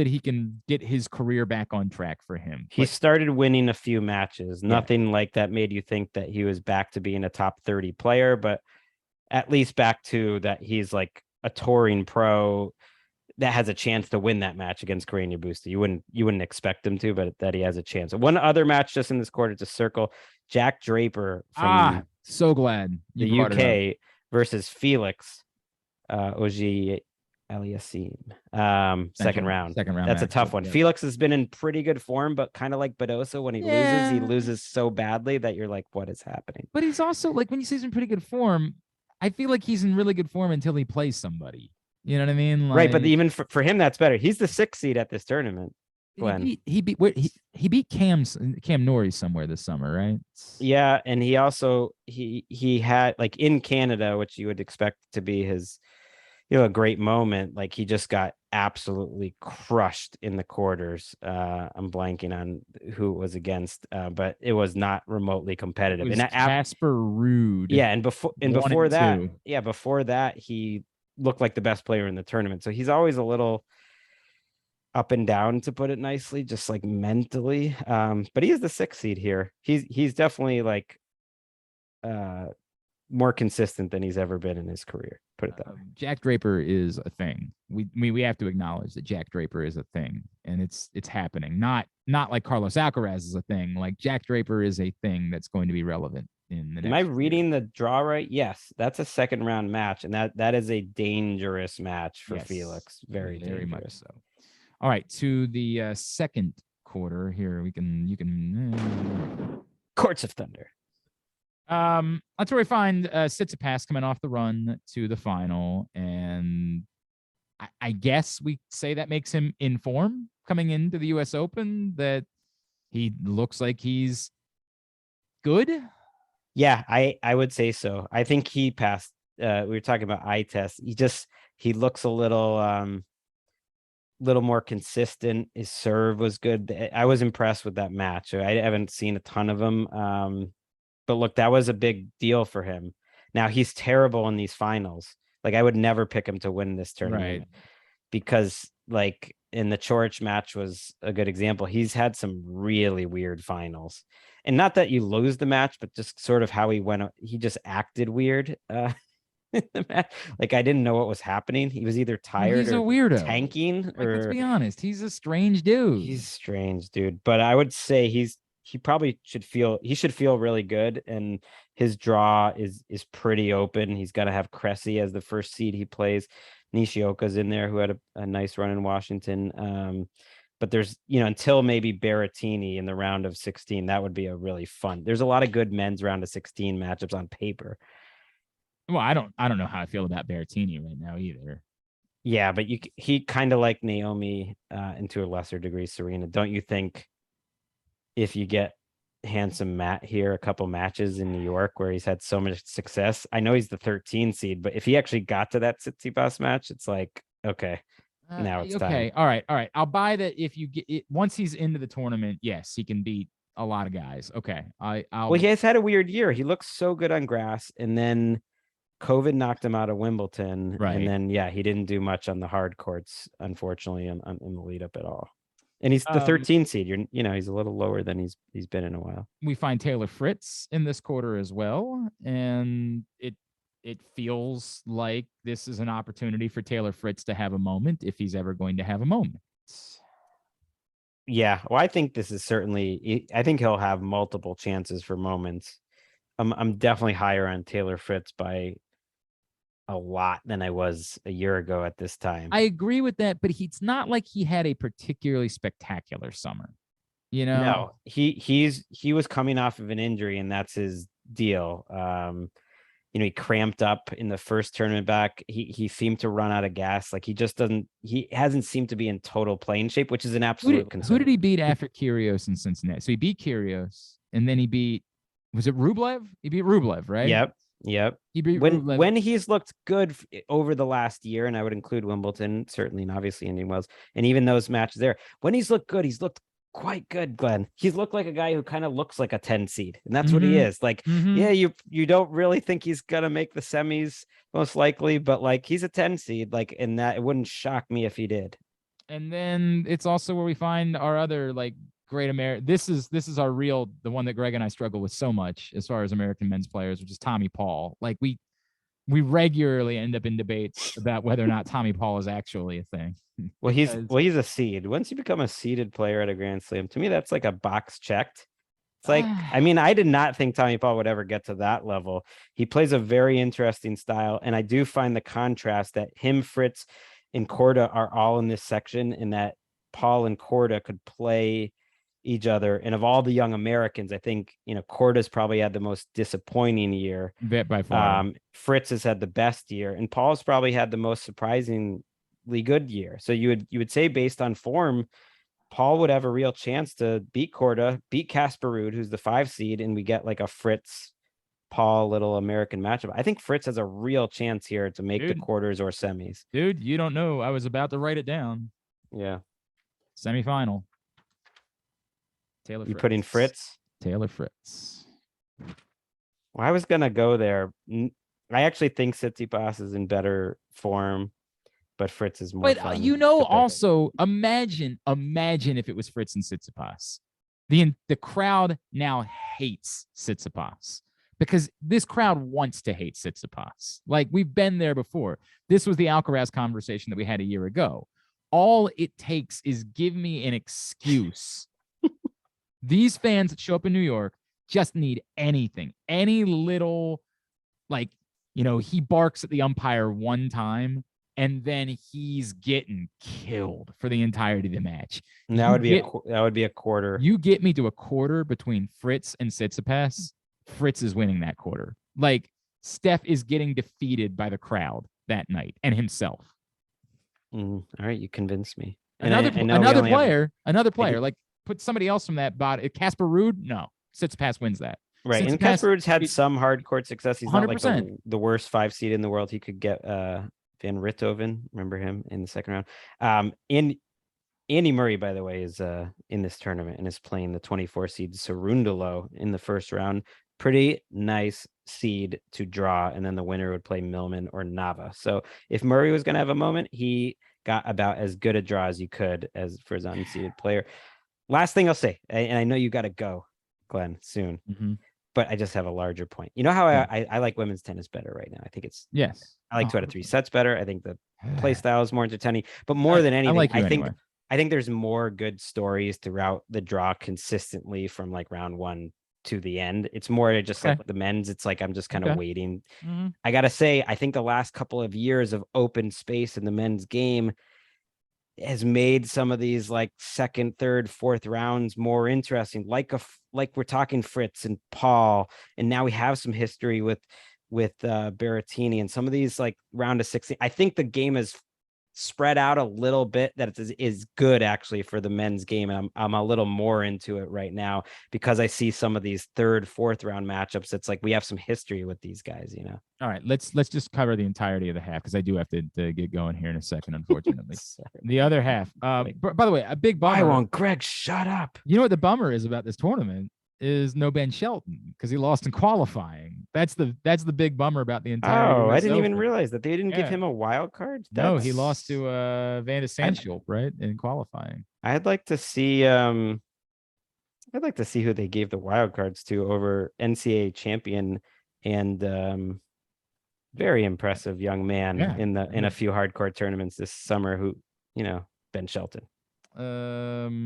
S2: he can get his career back on track for him.
S3: He started winning a few matches. Nothing like that made you think that he was back to being a top 30 player, but at least back to that he's like a touring pro that has a chance to win that match against Carreño Busta. You wouldn't expect him to, but that he has a chance. One other match just in this quarter to circle, Jack Draper from
S2: so glad
S3: the UK versus Felix Oji Aliassime. Second round. That's a tough one. Yeah. Felix has been in pretty good form, but kind of like Badosa, when he loses so badly that you're like, what is happening?
S2: But he's also, like, when you say he's in pretty good form, I feel like he's in really good form until he plays somebody. You know what I mean?
S3: Like, right, but even for him, that's better. He's the 6th seed at this tournament. Glenn.
S2: He beat Cam Norrie somewhere this summer, right?
S3: Yeah, and he also he had, like, in Canada, which you would expect to be his, a great moment. Like, he just got absolutely crushed in the quarters. I'm blanking on who it was against, but it was not remotely competitive.
S2: And Casper Ruud.
S3: Yeah, and before that, he looked like the best player in the tournament. So he's always a little up and down, to put it nicely, just like mentally. But he is the 6th seed here. He's definitely like more consistent than he's ever been in his career. Put it that way.
S2: Jack Draper is a thing. We have to acknowledge that Jack Draper is a thing, and it's happening. Not like Carlos Alcaraz is a thing. Like, Jack Draper is a thing that's going to be relevant in the next.
S3: Am I reading the draw right? Yes, that's a 2nd round match, and that is a dangerous match for Felix. Very much
S2: so. All right, to the second quarter here. You can
S3: Courts of Thunder.
S2: That's where we find Tsitsipas coming off the run to the final, and I guess we say that makes him in form coming into the U.S. Open, that he looks like he's good.
S3: Yeah, I would say so. I think he passed. We were talking about eye test. He looks a little more consistent. His serve was good. I was impressed with that match. I haven't seen a ton of him. But look, that was a big deal for him. Now, he's terrible in these finals. Like, I would never pick him to win this tournament, right? Because, like, in the Coric match was a good example. He's had some really weird finals, and not that you lose the match, but just sort of how he just acted weird. In the match. Like, I didn't know what was happening. He was either tired
S2: he's
S3: or
S2: a weirdo.
S3: Tanking.
S2: Like, let's be honest. He's a strange dude.
S3: He's strange, dude. But I would say he probably should feel really good, and his draw is pretty open. He's got to have Cressy as the first seed he plays. Nishioka's in there, who had a nice run in Washington. But there's, until maybe Berrettini in the round of 16, that would be a really fun. There's a lot of good men's round of 16 matchups on paper.
S2: Well, I don't know how I feel about Berrettini right now either.
S3: Yeah, but he kind of like Naomi, and to a lesser degree Serena. Don't you think, if you get handsome Matt here a couple matches in New York where he's had so much success? I know he's the 13 seed, but if he actually got to that Tsitsipas match, it's like, okay, now it's
S2: okay,
S3: time.
S2: All right. I'll buy that. If you get it, once he's into the tournament, yes, he can beat a lot of guys. Okay,
S3: Well, he has had a weird year. He looks so good on grass, and then COVID knocked him out of Wimbledon,
S2: right?
S3: And then he didn't do much on the hard courts, unfortunately, in the lead up at all. And he's the 13 seed. He's a little lower than he's been in a while.
S2: We find Taylor Fritz in this quarter as well, and it feels like this is an opportunity for Taylor Fritz to have a moment, if he's ever going to have a moment.
S3: Yeah, well, I think this is certainly. I think he'll have multiple chances for moments. I'm definitely higher on Taylor Fritz by a lot than I was a year ago at this time.
S2: I agree with that, but it's not like he had a particularly spectacular summer.
S3: No, he was coming off of an injury, and that's his deal. He cramped up in the first tournament back. He seemed to run out of gas. Like, he hasn't seemed to be in total playing shape, which is an absolute concern.
S2: Who did he beat after Kyrgios in Cincinnati? So he beat Kyrgios, and then he beat, was it Rublev? He beat Rublev, right?
S3: Yep. Yep.
S2: He beat Rublev.
S3: When he's looked good over the last year, and I would include Wimbledon, certainly, and obviously Indian Wells, and even those matches there, when he's looked good, he's looked quite good, Glenn. He's looked like a guy who kind of looks like a 10 seed, and that's what he is. Like, yeah, you don't really think he's gonna make the semis, most likely, but like he's a 10 seed, like, and that it wouldn't shock me if he did.
S2: And then it's also where we find our other like great American. This is our real, the one that Greg and I struggle with so much as far as American men's players, which is Tommy Paul. Like we regularly end up in debates about whether or not Tommy Paul is actually a thing.
S3: Well, he's a seed. Once you become a seeded player at a Grand Slam, to me, that's like a box checked. It's like, I mean, I did not think Tommy Paul would ever get to that level. He plays a very interesting style, and I do find the contrast that him, Fritz, and Korda are all in this section, and that Paul and Korda could play each other. And of all the young Americans, I think, Korda's probably had the most disappointing year.
S2: By far.
S3: Fritz has had the best year, and Paul's probably had the most surprisingly good year. So you would say, based on form, Paul would have a real chance to beat Korda, beat Casper Ruud, who's the 5 seed, and we get like a Fritz Paul little American matchup. I think Fritz has a real chance here to make the quarters or semis.
S2: Dude, you don't know. I was about to write it down.
S3: Yeah.
S2: Semifinal. Taylor Fritz.
S3: You put in Fritz?
S2: Taylor Fritz.
S3: Well, I was going to go there. I actually think Tsitsipas is in better form, but Fritz is more fun.
S2: But also, imagine if it was Fritz and Tsitsipas. The crowd now hates Tsitsipas, because this crowd wants to hate Tsitsipas. Like, we've been there before. This was the Alcaraz conversation that we had a year ago. All it takes is give me an excuse. These fans that show up in New York just need anything. Any little, like, he barks at the umpire one time, and then he's getting killed for the entirety of the match.
S3: And that would be a quarter.
S2: You get me to a quarter between Fritz and Tsitsipas, Fritz is winning that quarter. Like, Steph is getting defeated by the crowd that night and himself.
S3: All right, you convinced me. And
S2: another player, like, put somebody else from that bot. Casper Ruud, no. Tsitsipas wins that.
S3: Right, and Casper Ruud's had some hard court success. He's 100%. Not like the worst 5 seed in the world. He could get Van Richthoven, remember him, in the second round. Andy Murray, by the way, is in this tournament and is playing the 24 seed Cerundolo in the first round. Pretty nice seed to draw, and then the winner would play Millman or Nava. So if Murray was going to have a moment, he got about as good a draw as you could as for his unseeded player. Last thing I'll say, and I know you got to go, Glenn, soon, but I just have a larger point. You know how I like women's tennis better right now? I think it's I like 2 out of 3 sets better. I think the play style is more entertaining, but more than anything, I think there's more good stories throughout the draw consistently from like round 1 to the end. It's more just like with the men's. It's like I'm just kind of waiting. I gotta say, I think the last couple of years of open space in the men's game has made some of these like 2nd, 3rd, 4th rounds more interesting. Like we're talking Fritz and Paul, and now we have some history with Berrettini and some of these like round of 16. I think the game is spread out a little bit, that is good actually for the men's game, and I'm a little more into it right now because I see some of these 3rd, 4th round matchups. It's like we have some history with these guys,
S2: All right, let's just cover the entirety of the half, because I do have to get going here in a second, unfortunately. The other half, by the way, a big bummer.
S3: I won't. Greg, shut up.
S2: You know what the bummer is about this tournament is no Ben Shelton, because he lost in qualifying. That's the big bummer about the entire.
S3: I didn't even realize that they didn't give him a wild card.
S2: No, he lost to Van de Sandschulp, right, in qualifying.
S3: I'd like to see who they gave the wild cards to over NCAA champion and very impressive young man in a few hardcore tournaments this summer. Who Ben Shelton.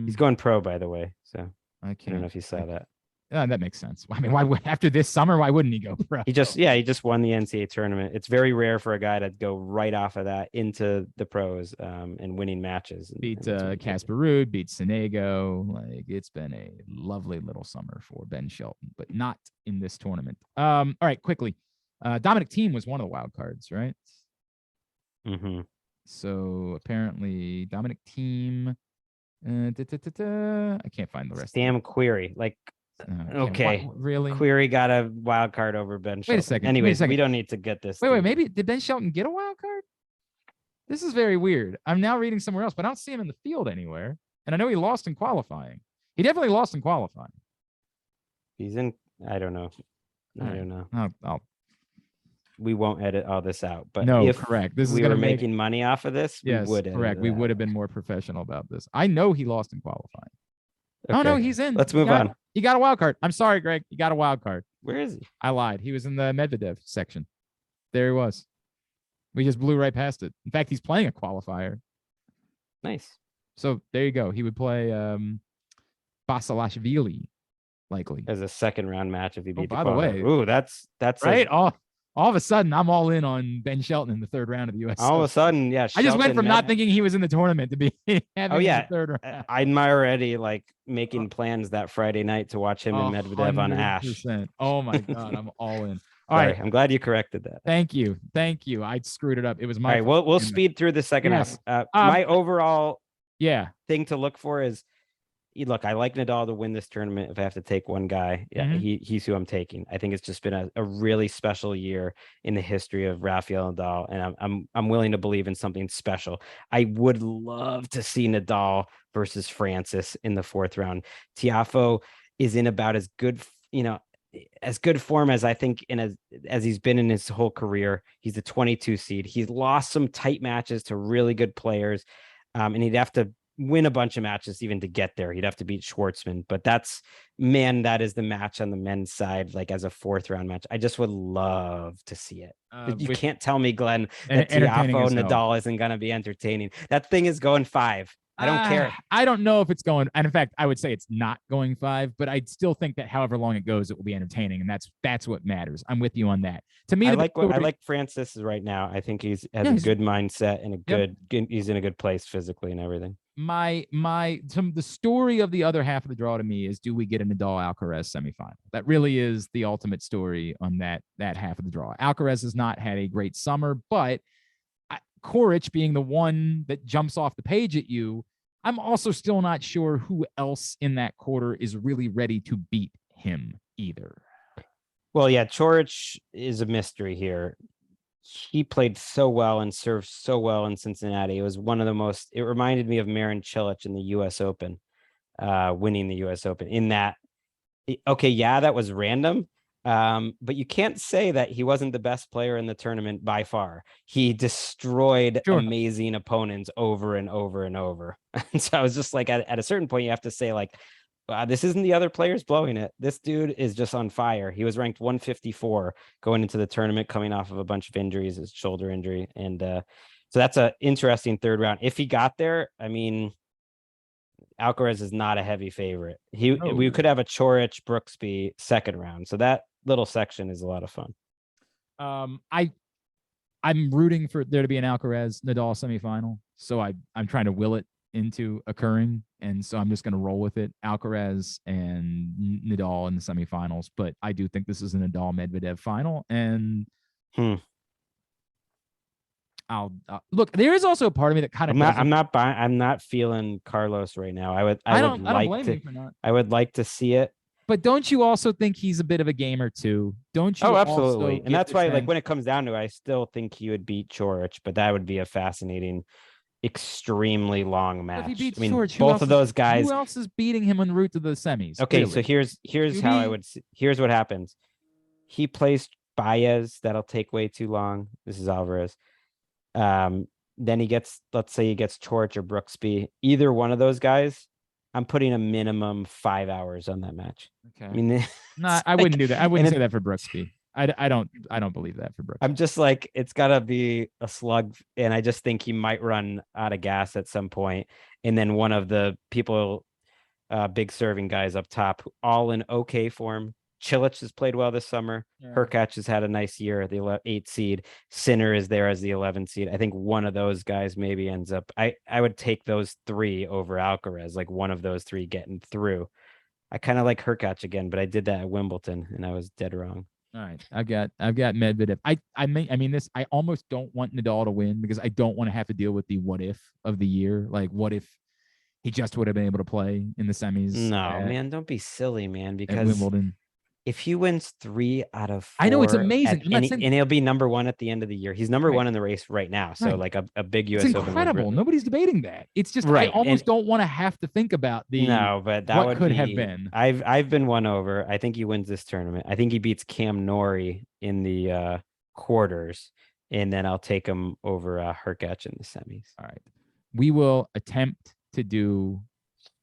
S3: He's going pro, by the way. So I don't know if you saw that.
S2: That makes sense. I mean, why after this summer, why wouldn't he go pro?
S3: He just won the NCAA tournament. It's very rare for a guy to go right off of that into the pros and winning matches.
S2: Beat Casper Ruud, beat Sonego. Like, it's been a lovely little summer for Ben Shelton, but not in this tournament. All right, quickly. Dominic Thiem was one of the wild cards, right? So apparently Dominic Thiem. I can't find the rest.
S3: Sam Query, like Okay.
S2: Really?
S3: Query got a wild card over Ben Shelton.
S2: Wait a second.
S3: Anyways, we don't need to get this.
S2: Wait, maybe did Ben Shelton get a wild card? This is very weird. I'm now reading somewhere else, but I don't see him in the field anywhere. And I know he lost in qualifying. He definitely lost in qualifying.
S3: He's in. I don't know. I don't know. We won't edit all this out. But
S2: no,
S3: if
S2: correct. This
S3: we
S2: is
S3: were making money off of this, we would.
S2: Correct. We would have been more professional about this. I know he lost in qualifying.
S3: Okay.
S2: Oh no, he's in.
S3: Let's move on.
S2: He got a wild card. I'm sorry, Greg. He got a wild card.
S3: Where is he?
S2: I lied. He was in the Medvedev section. There he was. We just blew right past it. In fact, he's playing a qualifier.
S3: Nice.
S2: So there you go. He would play Basilashvili, likely
S3: as a second round match if he beat.
S2: By the way,
S3: ooh, that's
S2: right. All of a sudden, I'm all in on Ben Shelton in the third round of the U.S.
S3: All of a sudden, yeah.
S2: I just went from not thinking he was in the tournament to be having the third round.
S3: I'm already like making plans that Friday night to watch him and Medvedev on Ash.
S2: Oh my God, I'm all in.
S3: All right, I'm glad you corrected that.
S2: Thank you. I screwed it up. It was my.
S3: All right, we'll speed through the second half. My overall thing to look for is, look, I like Nadal to win this tournament. If I have to take one guy, he's who I'm taking. I think it's just been a really special year in the history of Rafael Nadal, and I'm willing to believe in something special. I would love to see Nadal versus Francis in the fourth round. Tiafoe is in about as good, as good form as I think as he's been in his whole career. He's a 22 seed. He's lost some tight matches to really good players, and he'd have to win a bunch of matches even to get there. He'd have to beat Schwartzman, but that is the match on the men's side, like as a fourth round match. I just would love to see it. You can't tell me, Glenn, that Tiafoe Nadal isn't going to be entertaining. That thing is going 5. I don't care.
S2: I don't know if it's going, and in fact, I would say it's not going 5, but I still think that however long it goes, it will be entertaining, and that's what matters. I'm with you on that. To me, I
S3: like Francis right now. I think he's a good mindset and he's in a good place physically and everything.
S2: The story of the other half of the draw to me is, do we get a Nadal Alcaraz semifinal? That really is the ultimate story on that half of the draw. Alcaraz has not had a great summer, but Coric being the one that jumps off the page at you, I'm also still not sure who else in that quarter is really ready to beat him either.
S3: Well, yeah, Coric is a mystery here. He played so well and served so well in Cincinnati. It was one of the most, it reminded me of Marin Cilic in the US Open, winning the US Open in that. Okay. Yeah, that was random. But you can't say that he wasn't the best player in the tournament by far. He destroyed amazing opponents over and over and over. And so I was just like, at a certain point, you have to say like, wow, this isn't the other players blowing it. This dude is just on fire. He was ranked 154 going into the tournament, coming off of a bunch of injuries, his shoulder injury. And so that's an interesting third round. If he got there, I mean, Alcaraz is not a heavy favorite. We could have a Coric Brooksby second round. So that little section is a lot of fun.
S2: I'm rooting for there to be an Alcaraz Nadal semifinal. So I'm trying to will it into occurring. And so I'm just going to roll with it. Alcaraz and Nadal in the semifinals. But I do think this is a Nadal Medvedev final. And I'll look. There is also a part of me that kind of.
S3: I'm not feeling Carlos right now. I would like to see it.
S2: But don't you also think he's a bit of a gamer too? Don't you?
S3: Oh, absolutely. And that's why, like, when it comes down to it, I still think he would beat Coric. But that would be a fascinating, extremely long match. If he beats Coric, both of those guys.
S2: Who else is beating him en route to the semis?
S3: Okay, clearly. So here's how I would. Here's what happens. He plays Baez. That'll take way too long. This is Alvarez. Then let's say he gets Coric or Brooksby. Either one of those guys, I'm putting a minimum 5 hours on that match.
S2: Okay. I mean, I wouldn't do that. I wouldn't say that for Brooksby. I don't believe that for Brooksby.
S3: I'm just like, it's gotta be a slug, and I just think he might run out of gas at some point. And then one of the people, big serving guys up top, all in okay form. Cilic has played well this summer. Yeah. Hurkacz has had a nice year, the 8 seed. Sinner is there as the 11 seed. I think one of those guys maybe ends up. I would take those 3 over Alcaraz, like one of those 3 getting through. I kind of like Hurkacz again, but I did that at Wimbledon and I was dead wrong.
S2: All right, I've got Medvedev. I almost don't want Nadal to win because I don't want to have to deal with the what if of the year. Like, what if He just would have been able to play in the semis.
S3: No, man, don't be silly, man.
S2: At
S3: Because
S2: Wimbledon.
S3: if he wins 3 out of 4,
S2: I know it's amazing.
S3: and he'll be number 1 at the end of the year. He's number 1 in the race right now. So
S2: Right.
S3: like a big US
S2: It's
S3: Open.
S2: incredible. Nobody's debating that. It's just
S3: Right.
S2: I almost don't want to have to think about
S3: No, but that
S2: what
S3: would
S2: could
S3: be,
S2: have been.
S3: I've been won over. I think he wins this tournament. I think he beats Cam Norrie in the quarters, and then I'll take him over Hurkacz in the semis.
S2: All right. We will attempt to do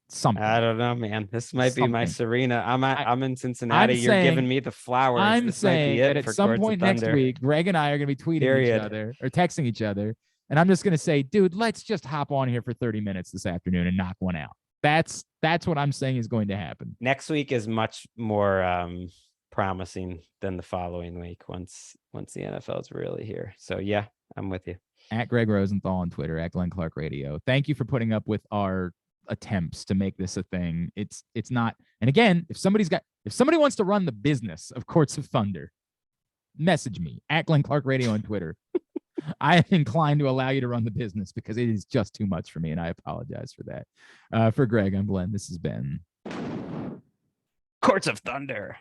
S2: something.
S3: I don't know, man. This might be my Serena. I'm in Cincinnati. You're giving me the flowers.
S2: I'm saying that at some point next week, Greg and I are going to be tweeting each other or texting each other. And I'm just going to say, dude, let's just hop on here for 30 minutes this afternoon and knock one out. That's what I'm saying is going to happen.
S3: Next week is much more promising than the following week once the NFL is really here. So yeah, I'm with you.
S2: At Greg Rosenthal on Twitter, at Glenn Clark Radio. Thank you for putting up with our attempts to make this a thing. It's not. And again, if somebody wants to run the business of Courts of Thunder, message me at Glenn Clark Radio on Twitter. I am inclined to allow you to run the business because it is just too much for me, and I apologize for that. For Greg, I'm Glenn. This has been
S3: Courts of Thunder.